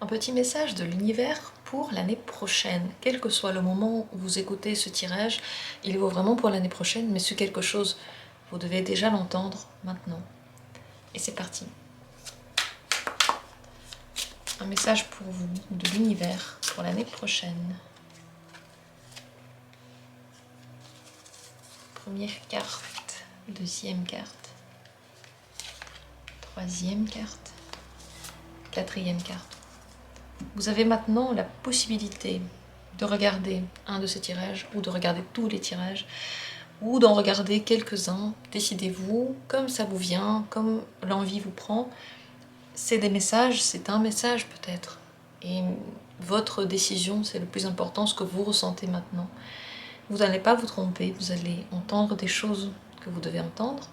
Un petit message de l'univers pour l'année prochaine. Quel que soit le moment où vous écoutez ce tirage, il vaut vraiment pour l'année prochaine, mais c'est quelque chose, vous devez déjà l'entendre maintenant. Et c'est parti. Un message pour vous de l'univers pour l'année prochaine. Première carte, deuxième carte, troisième carte, quatrième carte. Vous avez maintenant la possibilité de regarder un de ces tirages ou de regarder tous les tirages ou d'en regarder quelques-uns. Décidez-vous comme ça vous vient, comme l'envie vous prend. C'est des messages, c'est un message peut-être. Et votre décision, c'est le plus important, ce que vous ressentez maintenant. Vous n'allez pas vous tromper, vous allez entendre des choses que vous devez entendre.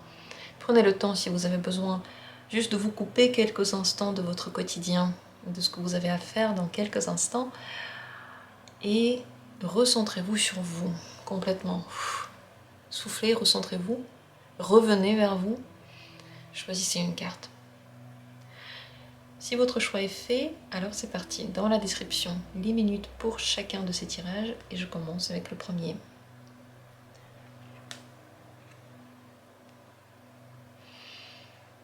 Prenez le temps, si vous avez besoin, juste de vous couper quelques instants de votre quotidien, de ce que vous avez à faire dans quelques instants, et recentrez-vous sur vous, complètement. Soufflez, recentrez-vous, revenez vers vous, choisissez une carte. Si votre choix est fait, alors c'est parti. Dans la description, les minutes pour chacun de ces tirages, et je commence avec le premier.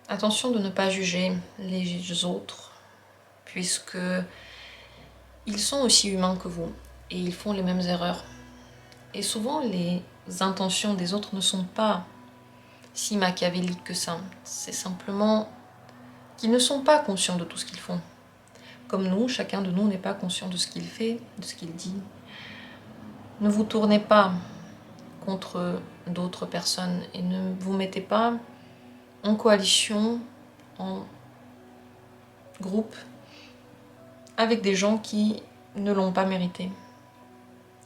Attention de ne pas juger les autres, puisque ils sont aussi humains que vous, et ils font les mêmes erreurs. Et souvent, les intentions des autres ne sont pas si machiavéliques que ça. C'est simplement qu'ils ne sont pas conscients de tout ce qu'ils font. Comme nous, chacun de nous n'est pas conscient de ce qu'il fait, de ce qu'il dit. Ne vous tournez pas contre d'autres personnes et ne vous mettez pas en coalition, en groupe, avec des gens qui ne l'ont pas mérité.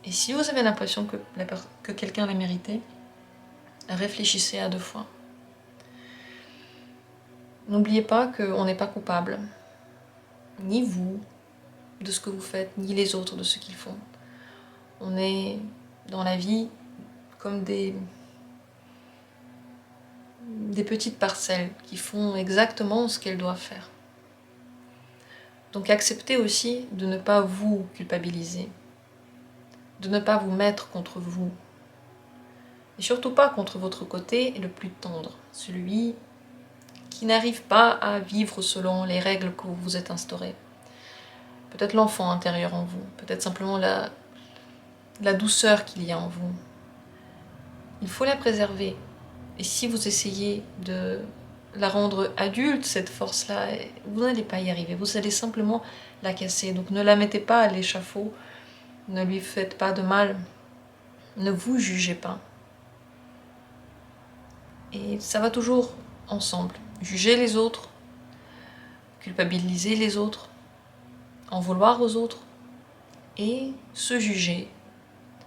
Et si vous avez l'impression que quelqu'un l'a mérité, réfléchissez à deux fois. N'oubliez pas qu'on n'est pas coupable, ni vous de ce que vous faites, ni les autres de ce qu'ils font. On est dans la vie comme des petites parcelles qui font exactement ce qu'elles doivent faire. Donc acceptez aussi de ne pas vous culpabiliser, de ne pas vous mettre contre vous, et surtout pas contre votre côté le plus tendre, celui qui n'arrive pas à vivre selon les règles que vous vous êtes instaurées. Peut-être l'enfant intérieur en vous, peut-être simplement la douceur qu'il y a en vous. Il faut la préserver. Et si vous essayez de la rendre adulte, cette force-là, vous n'allez pas y arriver. Vous allez simplement la casser. Donc ne la mettez pas à l'échafaud. Ne lui faites pas de mal. Ne vous jugez pas. Et ça va toujours ensemble. Juger les autres, culpabiliser les autres, en vouloir aux autres, et se juger,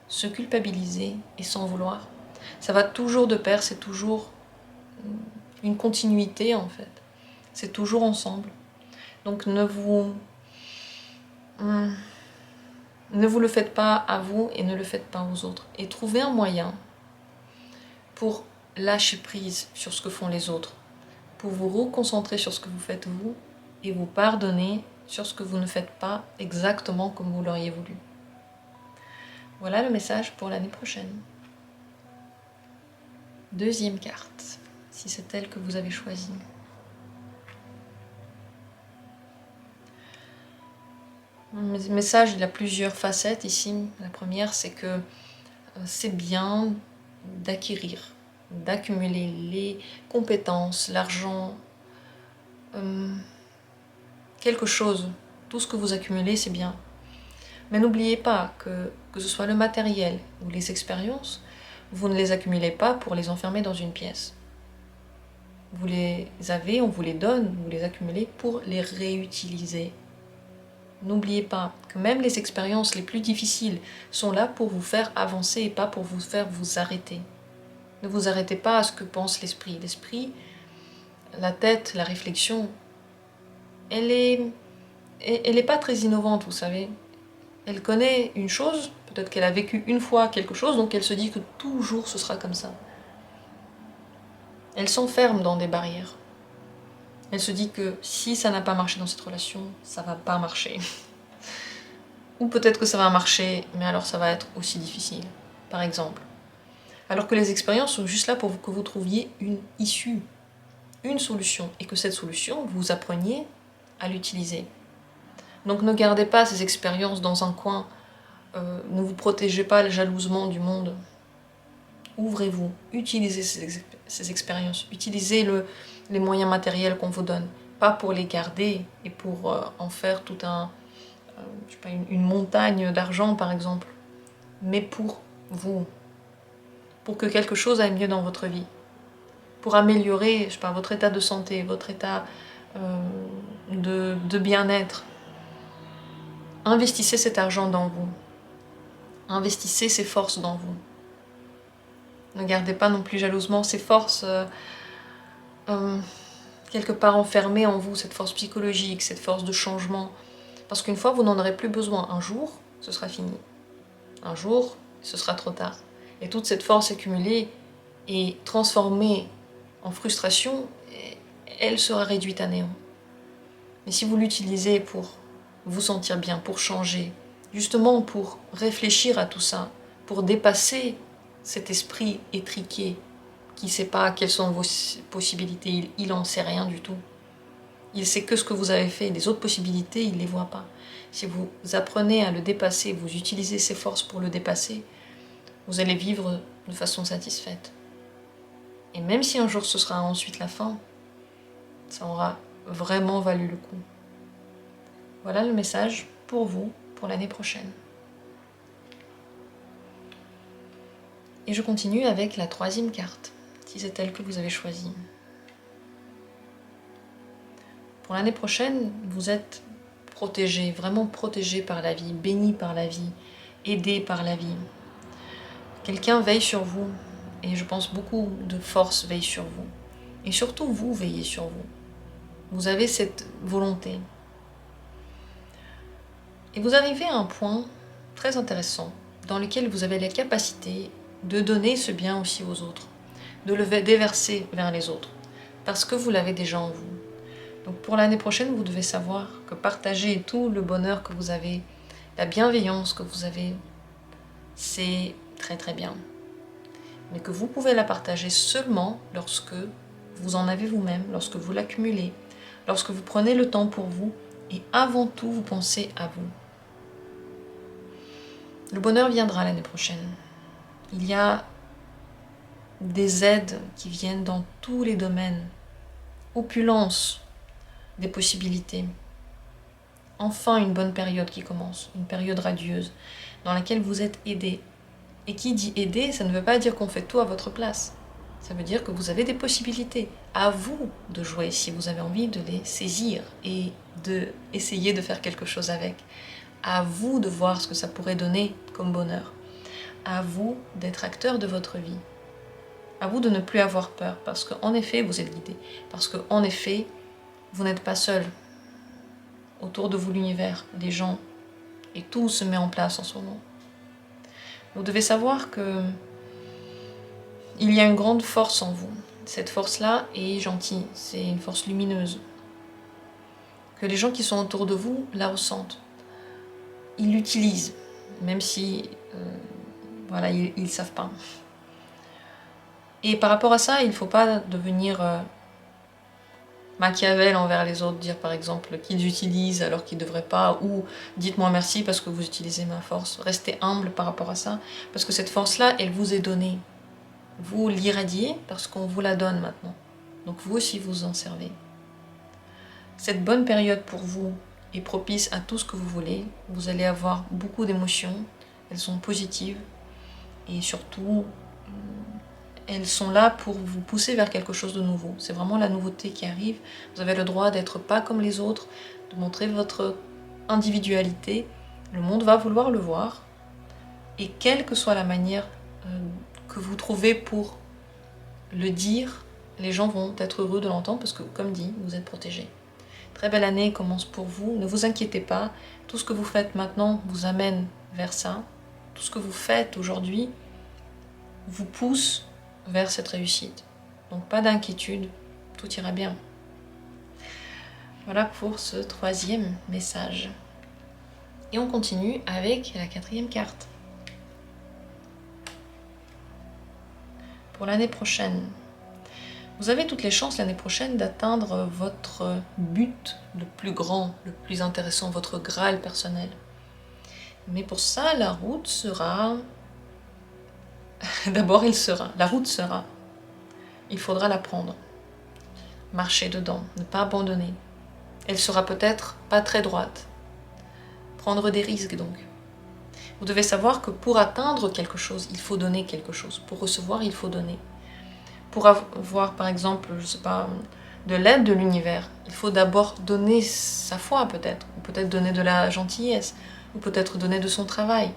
se culpabiliser et s'en vouloir. Ça va toujours de pair, c'est toujours une continuité en fait. C'est toujours ensemble. Donc ne vous le faites pas à vous et ne le faites pas aux autres. Et trouvez un moyen pour lâcher prise sur ce que font les autres, pour vous reconcentrer sur ce que vous faites vous et vous pardonner sur ce que vous ne faites pas exactement comme vous l'auriez voulu. Voilà le message pour l'année prochaine. Deuxième carte, si c'est elle que vous avez choisie. Le message, il a plusieurs facettes ici. La première, c'est que c'est bien d'acquérir, d'accumuler les compétences, l'argent, quelque chose. Tout ce que vous accumulez, c'est bien. Mais n'oubliez pas que ce soit le matériel ou les expériences, vous ne les accumulez pas pour les enfermer dans une pièce. Vous les avez, on vous les donne, vous les accumulez pour les réutiliser. N'oubliez pas que même les expériences les plus difficiles sont là pour vous faire avancer et pas pour vous faire vous arrêter. Ne vous arrêtez pas à ce que pense l'esprit. L'esprit, la tête, la réflexion, elle est pas très innovante, vous savez. Elle connaît une chose, peut-être qu'elle a vécu une fois quelque chose, donc elle se dit que toujours ce sera comme ça. Elle s'enferme dans des barrières. Elle se dit que si ça n'a pas marché dans cette relation, ça va pas marcher. Ou peut-être que ça va marcher, mais alors ça va être aussi difficile, par exemple. Alors que les expériences sont juste là pour que vous trouviez une issue, une solution, et que cette solution, vous appreniez à l'utiliser. Donc ne gardez pas ces expériences dans un coin, ne vous protégez pas jalousement du monde. Ouvrez-vous, utilisez ces expériences, utilisez les moyens matériels qu'on vous donne, pas pour les garder et pour en faire tout un, je sais pas, une montagne d'argent par exemple, mais pour vous, pour que quelque chose aille mieux dans votre vie, pour améliorer, je sais pas, votre état de santé, votre état de bien-être. Investissez cet argent dans vous, investissez ces forces dans vous. Ne gardez pas non plus jalousement ces forces quelque part enfermées en vous, cette force psychologique, cette force de changement. Parce qu'une fois, vous n'en aurez plus besoin. Un jour, ce sera fini. Un jour, ce sera trop tard. Et toute cette force accumulée et transformée en frustration, elle sera réduite à néant. Mais si vous l'utilisez pour vous sentir bien, pour changer, justement pour réfléchir à tout ça, pour dépasser cet esprit étriqué qui ne sait pas quelles sont vos possibilités, il n'en sait rien du tout. Il sait que ce que vous avez fait, les autres possibilités, il ne les voit pas. Si vous apprenez à le dépasser, vous utilisez ces forces pour le dépasser, vous allez vivre de façon satisfaite. Et même si un jour ce sera ensuite la fin, ça aura vraiment valu le coup. Voilà le message pour vous, pour l'année prochaine. Et je continue avec la troisième carte, si c'est elle que vous avez choisie. Pour l'année prochaine, vous êtes protégé, vraiment protégé par la vie, béni par la vie, aidé par la vie. Quelqu'un veille sur vous, et je pense beaucoup de forces veillent sur vous. Et surtout, vous veillez sur vous. Vous avez cette volonté. Et vous arrivez à un point très intéressant, dans lequel vous avez la capacité de donner ce bien aussi aux autres, de le déverser vers les autres, parce que vous l'avez déjà en vous. Donc pour l'année prochaine, vous devez savoir que partager tout le bonheur que vous avez, la bienveillance que vous avez, c'est très très bien. Mais que vous pouvez la partager seulement lorsque vous en avez vous-même, lorsque vous l'accumulez, lorsque vous prenez le temps pour vous et avant tout vous pensez à vous. Le bonheur viendra l'année prochaine. Il y a des aides qui viennent dans tous les domaines. Opulence des possibilités. Enfin une bonne période qui commence, une période radieuse, dans laquelle vous êtes aidé. Et qui dit aider, ça ne veut pas dire qu'on fait tout à votre place. Ça veut dire que vous avez des possibilités. À vous de jouer si vous avez envie de les saisir et d'essayer de faire quelque chose avec. À vous de voir ce que ça pourrait donner comme bonheur. À vous d'être acteur de votre vie. À vous de ne plus avoir peur, parce qu'en effet, vous êtes guidé. Parce qu'en effet, vous n'êtes pas seul. Autour de vous, l'univers, les gens, et tout se met en place en ce moment. Vous devez savoir que il y a une grande force en vous. Cette force-là est gentille, c'est une force lumineuse. Que les gens qui sont autour de vous la ressentent. Ils l'utilisent, même si voilà, ils ne savent pas. Et par rapport à ça, il ne faut pas devenir Machiavel envers les autres, dire par exemple qu'ils utilisent alors qu'ils ne devraient pas, ou dites-moi merci parce que vous utilisez ma force. Restez humble par rapport à ça, parce que cette force-là, elle vous est donnée. Vous l'irradiez parce qu'on vous la donne maintenant. Donc vous aussi vous en servez. Cette bonne période pour vous est propice à tout ce que vous voulez. Vous allez avoir beaucoup d'émotions, elles sont positives et surtout elles sont là pour vous pousser vers quelque chose de nouveau. C'est vraiment la nouveauté qui arrive. Vous avez le droit d'être pas comme les autres, de montrer votre individualité. Le monde va vouloir le voir. Et quelle que soit la manière que vous trouvez pour le dire, les gens vont être heureux de l'entendre parce que, comme dit, vous êtes protégés. Très belle année commence pour vous. Ne vous inquiétez pas. Tout ce que vous faites maintenant vous amène vers ça. Tout ce que vous faites aujourd'hui vous pousse vers cette réussite. Donc pas d'inquiétude, tout ira bien. Voilà pour ce troisième message. Et on continue avec la quatrième carte. Pour l'année prochaine. Vous avez toutes les chances l'année prochaine d'atteindre votre but le plus grand, le plus intéressant, votre Graal personnel. Mais pour ça, la route sera... D'abord, la route sera. Il faudra la prendre. Marcher dedans, ne pas abandonner. Elle sera peut-être pas très droite. Prendre des risques donc. Vous devez savoir que pour atteindre quelque chose, il faut donner quelque chose. Pour recevoir, il faut donner. Pour avoir par exemple, je sais pas, de l'aide de l'univers, il faut d'abord donner sa foi peut-être, ou peut-être donner de la gentillesse, ou peut-être donner de son travail.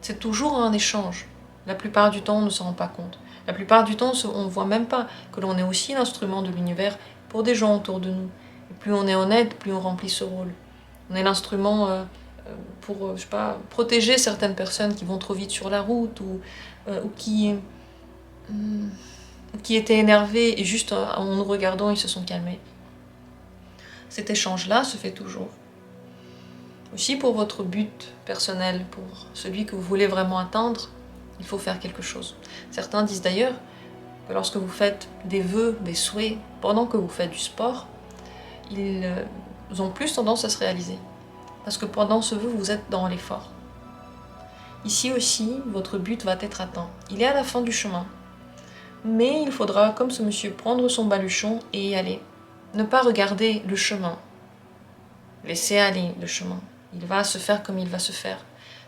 C'est toujours un échange. La plupart du temps, on ne s'en rend pas compte. La plupart du temps, on ne voit même pas que l'on est aussi l'instrument de l'univers pour des gens autour de nous. Et plus on est honnête, plus on remplit ce rôle. On est l'instrument pour, je sais pas, protéger certaines personnes qui vont trop vite sur la route, ou qui étaient énervés et juste en nous regardant, ils se sont calmés. Cet échange-là se fait toujours. Aussi pour votre but personnel, pour celui que vous voulez vraiment atteindre, il faut faire quelque chose. Certains disent d'ailleurs que lorsque vous faites des vœux, des souhaits, pendant que vous faites du sport, ils ont plus tendance à se réaliser. Parce que pendant ce vœu, vous êtes dans l'effort. Ici aussi, votre but va être atteint. Il est à la fin du chemin. Mais il faudra, comme ce monsieur, prendre son baluchon et y aller. Ne pas regarder le chemin. Laisser aller le chemin. Il va se faire comme il va se faire.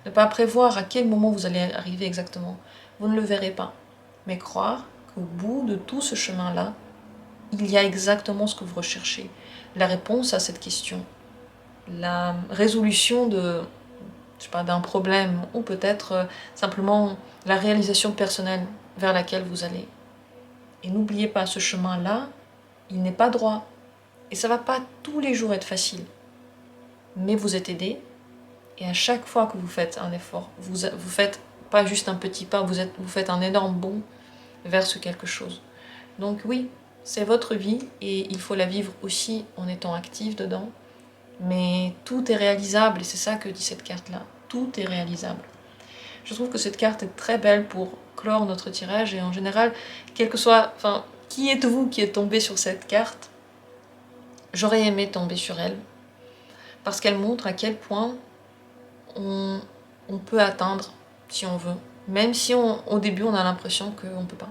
Ne pas prévoir à quel moment vous allez arriver exactement. Vous ne le verrez pas. Mais croire qu'au bout de tout ce chemin-là, il y a exactement ce que vous recherchez. La réponse à cette question. La résolution de, je sais pas, d'un problème, ou peut-être simplement la réalisation personnelle vers laquelle vous allez. Et n'oubliez pas, ce chemin-là, il n'est pas droit. Et ça ne va pas tous les jours être facile. Mais vous êtes aidé. Et à chaque fois que vous faites un effort, vous faites pas juste un petit pas, vous faites un énorme bond vers ce quelque chose. Donc oui, c'est votre vie et il faut la vivre aussi en étant actif dedans. Mais tout est réalisable et c'est ça que dit cette carte-là. Tout est réalisable. Je trouve que cette carte est très belle pour clore notre tirage et en général, quel que soit, enfin, qui êtes-vous qui est tombé sur cette carte? J'aurais aimé tomber sur elle parce qu'elle montre à quel point on peut atteindre si on veut, même si au début on a l'impression qu'on ne peut pas.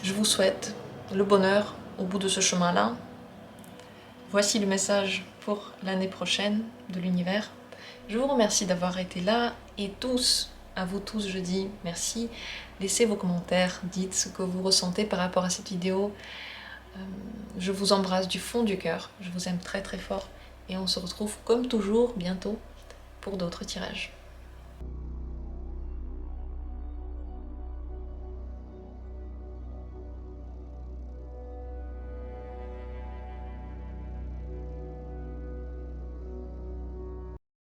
Je vous souhaite le bonheur au bout de ce chemin-là. Voici le message pour l'année prochaine de l'univers. Je vous remercie d'avoir été là et à vous tous je dis merci. Laissez vos commentaires, dites ce que vous ressentez par rapport à cette vidéo. Je vous embrasse du fond du cœur, je vous aime très très fort et on se retrouve comme toujours bientôt pour d'autres tirages.